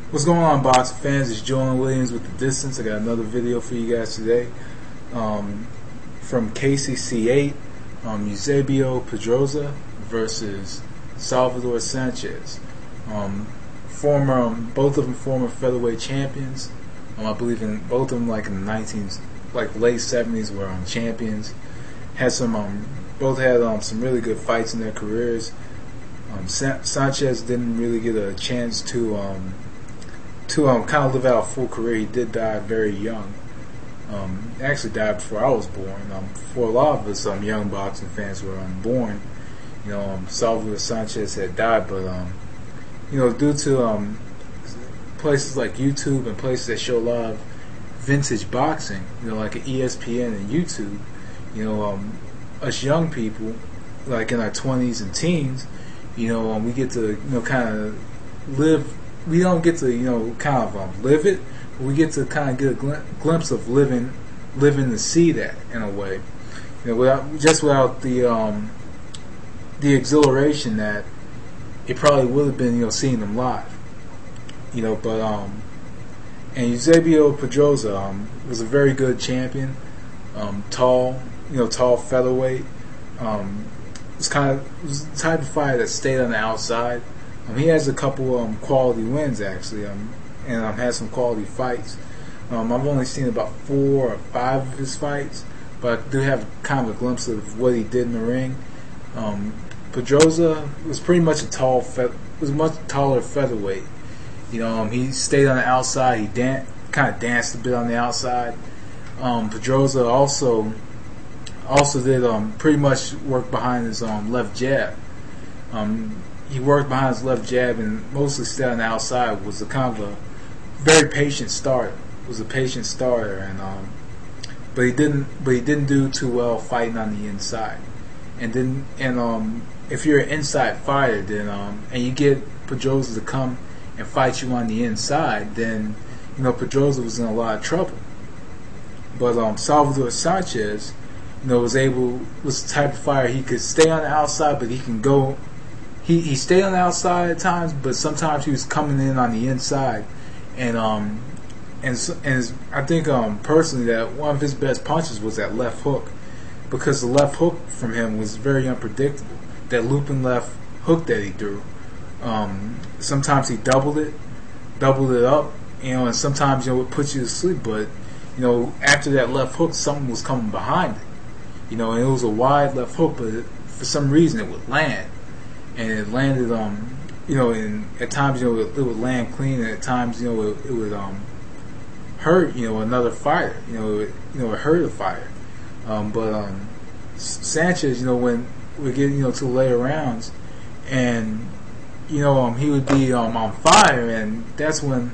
What's going on, boxing fans? It's Joan Williams with The Distance. I got another video for you guys today from KCC8, Eusebio Pedroza versus Salvador Sanchez. Both of them former featherweight champions. I believe in both of them, like in the late 70s, were champions. Both had some really good fights in their careers. Sanchez didn't really get a chance to kind of live out a full career. He did die very young. He actually died before I was born. For a lot of us young boxing fans were unborn. Salvador Sanchez had died, but due to places like YouTube and places that show a lot of vintage boxing, like ESPN and YouTube, us young people, like in our 20s and teens, we get to kind of live. We don't get to kind of live it. We get to kind of get a glimpse of living to see that in a way, without the exhilaration that it probably would have been, seeing them live. And Eusebio Pedroza was a very good champion, tall featherweight. Was the type of fighter that stayed on the outside. He has a couple quality wins actually, and had some quality fights. I've only seen about 4 or 5 of his fights, but I do have kind of a glimpse of what he did in the ring. Pedroza was pretty much was much taller featherweight. He stayed on the outside. He kind of danced a bit on the outside. Pedroza also did pretty much work behind his left jab. He worked behind his left jab and mostly stayed on the outside. Was a kind of a very patient starter. Was a patient starter, and but he didn't do too well fighting on the inside. And if you're an inside fighter, then and you get Pedroza to come and fight you on the inside, then Pedroza was in a lot of trouble. But Salvador Sanchez, was the type of fighter. He could stay on the outside, but he can go. He stayed on the outside at times, but sometimes he was coming in on the inside, and I think personally that one of his best punches was that left hook, because the left hook from him was very unpredictable. That looping left hook that he threw. Sometimes he doubled it up, and sometimes it would put you to sleep. But after that left hook, something was coming behind it. And it was a wide left hook, but for some reason it would land. And it landed, and at times, it would land clean, and at times, it would hurt, another fighter. It hurt a fighter. But Sanchez, when we get, to later rounds, and he would be on fire, and that's when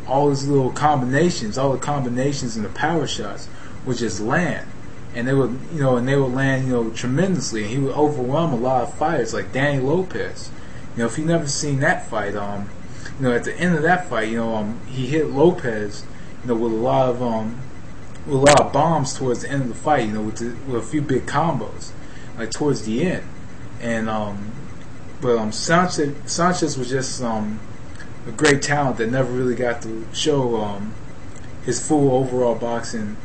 all his little combinations, all the combinations and the power shots would just land. And they would, land, tremendously, and he would overwhelm a lot of fighters like Danny Lopez. If you've never seen that fight, at the end of that fight, he hit Lopez, with a lot of bombs towards the end of the fight, with a few big combos, like towards the end. And but Sanchez was just a great talent that never really got to show his full overall boxing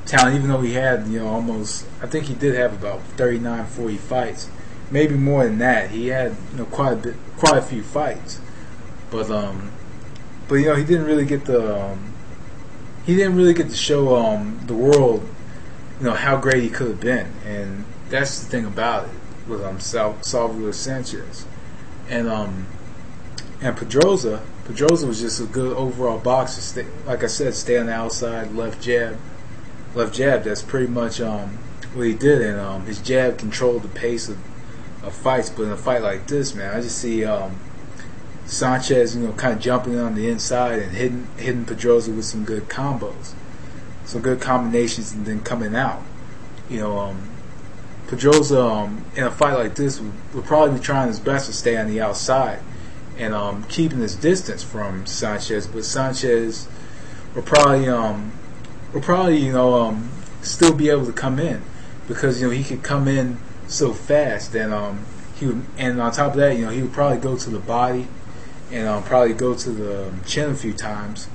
talent, even though he had almost, I think he did have about 39, 40 fights, maybe more than that. He had quite a few fights, but he didn't really get to show the world how great he could have been. And that's the thing about it with Salvador Sanchez. And Pedroza was just a good overall boxer. Like I said, stay on the outside, left jab. That's pretty much what he did, and his jab controlled the pace of fights. But in a fight like this, man, I just see Sanchez, kind of jumping on the inside and hitting Pedroza with some good combos, some good combinations, and then coming out. Pedroza in a fight like this would probably be trying his best to stay on the outside and keeping his distance from Sanchez, but Sanchez will probably still be able to come in, because he could come in so fast, and he would, and on top of that, he would probably go to the body, and probably go to the chin a few times,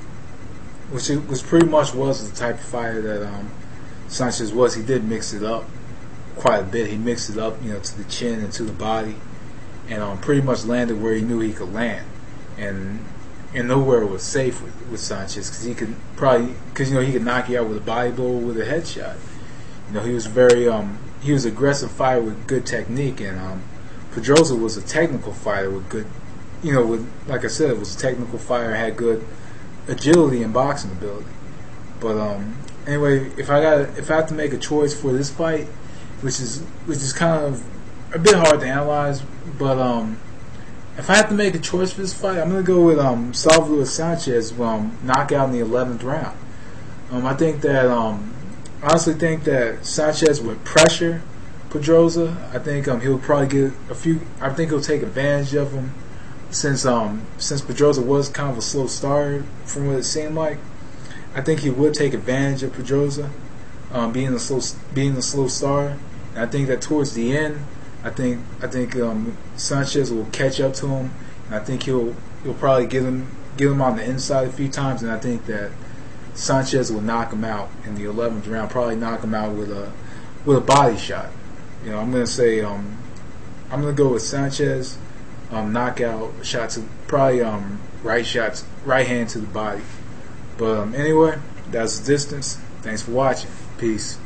which pretty much was the type of fighter that Sanchez was. He did mix it up quite a bit. He mixed it up, to the chin and to the body, and pretty much landed where he knew he could land, and nowhere was safe with Sanchez, because he could knock you out with a body blow or with a headshot. He was he was aggressive fighter with good technique, and Pedroza was a technical fighter with good, like I said, was a technical fighter, had good agility and boxing ability. But anyway, if I have to make a choice for this fight, which is kind of a bit hard to analyze, but if I have to make a choice for this fight, I'm gonna go with Salvador Sanchez knockout in the 11th round. I honestly think that Sanchez would pressure Pedroza. I think he'll probably get a few. I think he'll take advantage of him, since Pedroza was kind of a slow starter from what it seemed like. I think he would take advantage of Pedroza being a slow starter. And I think that towards the end, I think Sanchez will catch up to him, and I think he'll probably get him on the inside a few times, and I think that Sanchez will knock him out in the 11th round. Probably knock him out with a body shot. I'm gonna say I'm gonna go with Sanchez knockout shot to probably right hand to the body. But anyway, that's the distance. Thanks for watching. Peace.